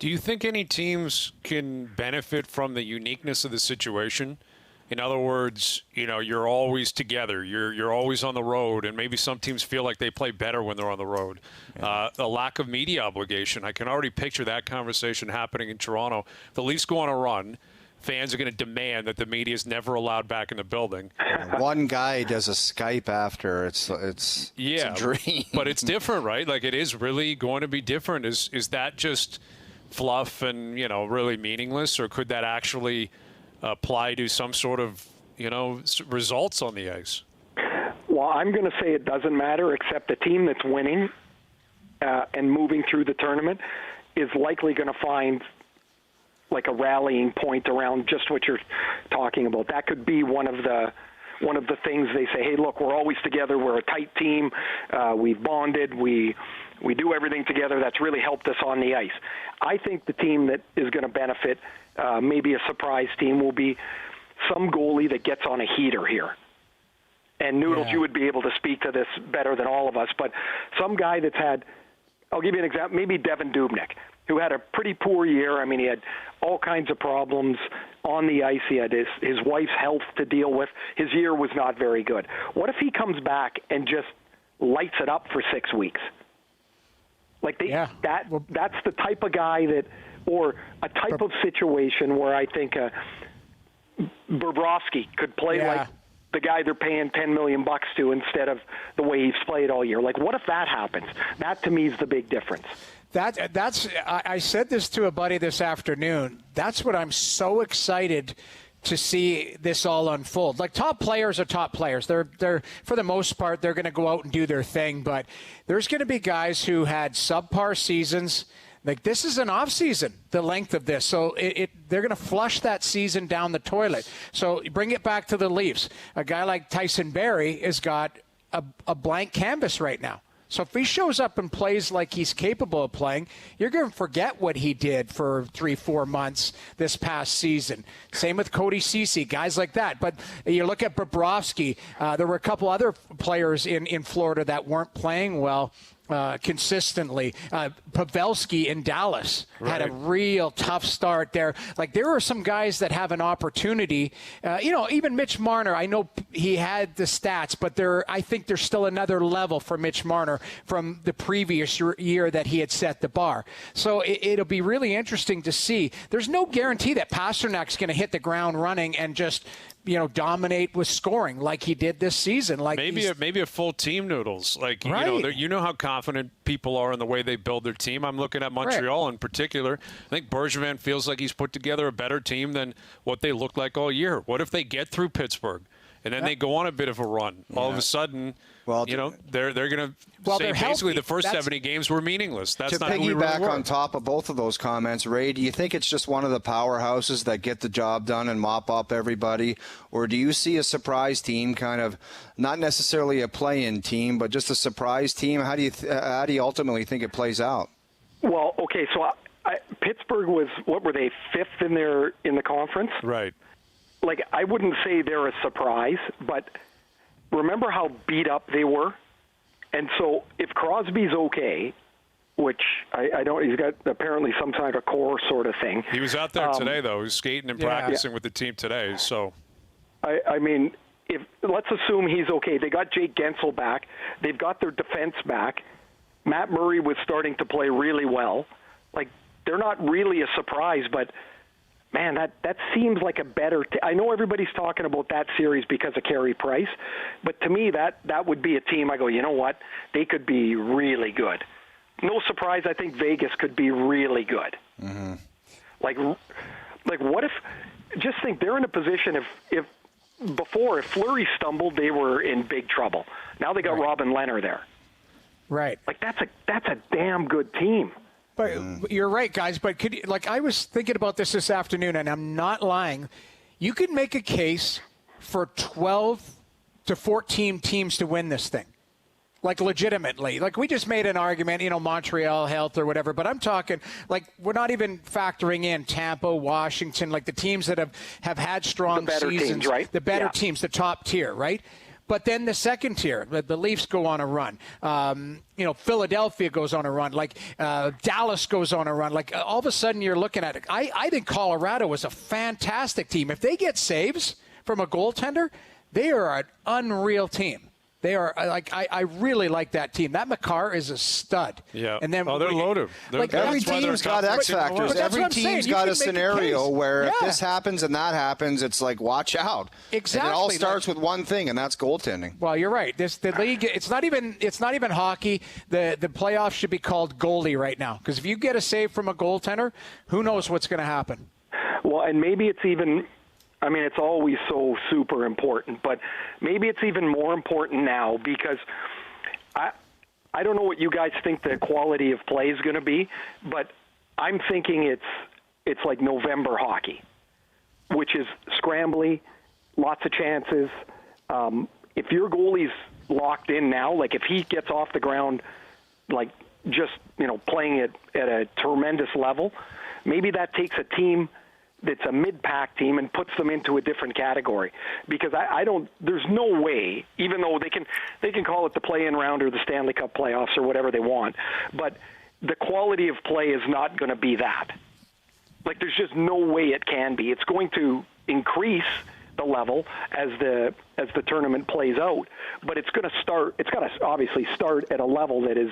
Do you think any teams can benefit from the uniqueness of the situation? In other words, you're always together. You're always on the road, and maybe some teams feel like they play better when they're on the road. A lack of media obligation. I can already picture that conversation happening in Toronto. The Leafs go on a run. Fans are going to demand that the media is never allowed back in the building. One guy does a Skype after. It's a dream. But it's different, right? Like, it is really going to be different. Is that just fluff and, really meaningless, or could that actually apply to some sort of, results on the ice? Well, I'm going to say it doesn't matter, except a team that's winning and moving through the tournament is likely going to find like a rallying point around just what you're talking about. That could be one of the things they say, hey, look, we're always together. We're a tight team. We've bonded. We do everything together. That's really helped us on the ice. I think the team that is going to benefit, maybe a surprise team, will be some goalie that gets on a heater here. And Noodles, you would be able to speak to this better than all of us, but some guy that's had, I'll give you an example, maybe Devin Dubnyk, who had a pretty poor year. I mean, he had all kinds of problems on the ice. He had his wife's health to deal with. His year was not very good. What if he comes back and just lights it up for 6 weeks? Like that's the type of guy that, or a type of situation where I think Bobrovsky could play like the guy they're paying $10 million to instead of the way he's played all year. Like, what if that happens? That to me is the big difference. I said this to a buddy this afternoon. That's what I'm so excited to see this all unfold. Like, top players are top players. They're for the most part, they're going to go out and do their thing. But there's going to be guys who had subpar seasons. Like, this is an off season, the length of this. So they're going to flush that season down the toilet. So bring it back to the Leafs. A guy like Tyson Barrie has got a blank canvas right now. So if he shows up and plays like he's capable of playing, you're going to forget what he did for 3-4 months this past season. Same with Cody Ceci, guys like that. But you look at Bobrovsky, there were a couple other players in Florida that weren't playing well consistently. Pavelski in Dallas had a real tough start there. Like, there are some guys that have an opportunity. Even Mitch Marner, I know he had the stats, but I think there's still another level for Mitch Marner from the previous year that he had set the bar. So it'll be really interesting to see. There's no guarantee that Pasternak's going to hit the ground running and just dominate with scoring like he did this season. Like, maybe a full team, Noodles. Like, you know how confident people are in the way they build their team. I'm looking at Montreal in particular. I think Bergevin feels like he's put together a better team than what they looked like all year. What if they get through Pittsburgh and then they go on a bit of a run? All of a sudden, they're going to say basically the first 70 games were meaningless. That's not who we really were. To piggyback on top of both of those comments, Ray, do you think it's just one of the powerhouses that get the job done and mop up everybody? Or do you see a surprise team, kind of not necessarily a play-in team, but just a surprise team? How do you ultimately think it plays out? Well, okay, so Pittsburgh was, what were they, fifth in the conference? Right. Like, I wouldn't say they're a surprise, but remember how beat up they were? And so if Crosby's okay, which I don't, he's got apparently some kind of core sort of thing. He was out there today, though. He was skating and practicing with the team today. So, I mean, let's assume he's okay. They got Jake Gensel back. They've got their defense back. Matt Murray was starting to play really well. Like, they're not really a surprise, but man, that seems like a better I know everybody's talking about that series because of Carey Price, but to me that would be a team I go, you know what? They could be really good. No surprise, I think Vegas could be really good. Mm-hmm. Like what if, just think, they're in a position if Fleury stumbled, they were in big trouble. Now they got Robin Lehner there. Right. Like, that's a damn good team. But you're right, guys. But I was thinking about this afternoon, and I'm not lying. You could make a case for 12 to 14 teams to win this thing, like, legitimately. Like, we just made an argument, Montreal health or whatever. But I'm talking, like, we're not even factoring in Tampa, Washington, like the teams that have had strong seasons, teams, right? The better teams, the top tier, right? But then the second tier, the Leafs go on a run. Philadelphia goes on a run. Like Dallas goes on a run. Like all of a sudden you're looking at it. I think Colorado is a fantastic team. If they get saves from a goaltender, they are an unreal team. They are I really like that team. That Makar is a stud. Yeah. And then they're loaded. Every team's got X factors. Every team's got a scenario where if this happens and that happens, it's like watch out. Exactly. And it all starts with one thing, and that's goaltending. Well, you're right. The league. It's not even hockey. The playoffs should be called goalie right now, because if you get a save from a goaltender, who knows what's going to happen? Well, and maybe it's even. I mean, it's always so super important, but maybe it's even more important now because I don't know what you guys think the quality of play is going to be, but I'm thinking it's like November hockey, which is scrambly, lots of chances. If your goalie's locked in now, like if he gets off the ground, like just playing it at a tremendous level, maybe that takes a team that's a mid-pack team and puts them into a different category, because there's no way, even though they can call it the play-in round or the Stanley Cup playoffs or whatever they want, but the quality of play is not going to be that. Like there's just no way it can be. It's going to increase the level as the tournament plays out, but it's got to obviously start at a level that is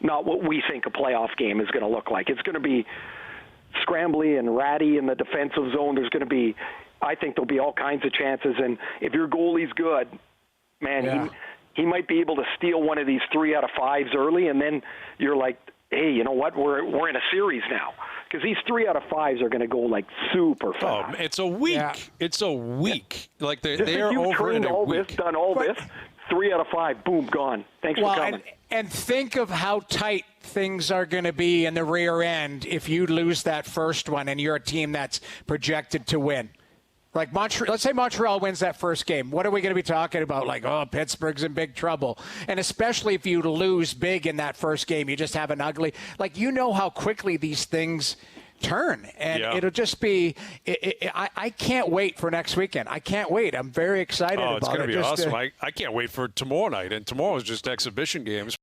not what we think a playoff game is going to look like. It's going to be scrambly and ratty in the defensive zone. I think there'll be all kinds of chances, and if your goalie's good, man, he might be able to steal one of these 3 out of 5s early, and then you're like, hey, you know what? We're in a series now, because these 3 out of 5s are going to go like super fast. Oh, it's a week. Yeah. It's a week. Yeah. Like they are over in a week. Done all this. 3 out of 5, boom, gone. Thanks for coming. And think of how tight things are going to be in the rear end if you lose that first one and you're a team that's projected to win. Like let's say Montreal wins that first game. What are we going to be talking about? Like, oh, Pittsburgh's in big trouble. And especially if you lose big in that first game, you just have an ugly. Like, how quickly these things turn, and it'll just be I can't wait for next weekend. I can't wait. I'm very excited about it. It's going to be awesome. I can't wait for tomorrow night, and tomorrow is just exhibition games.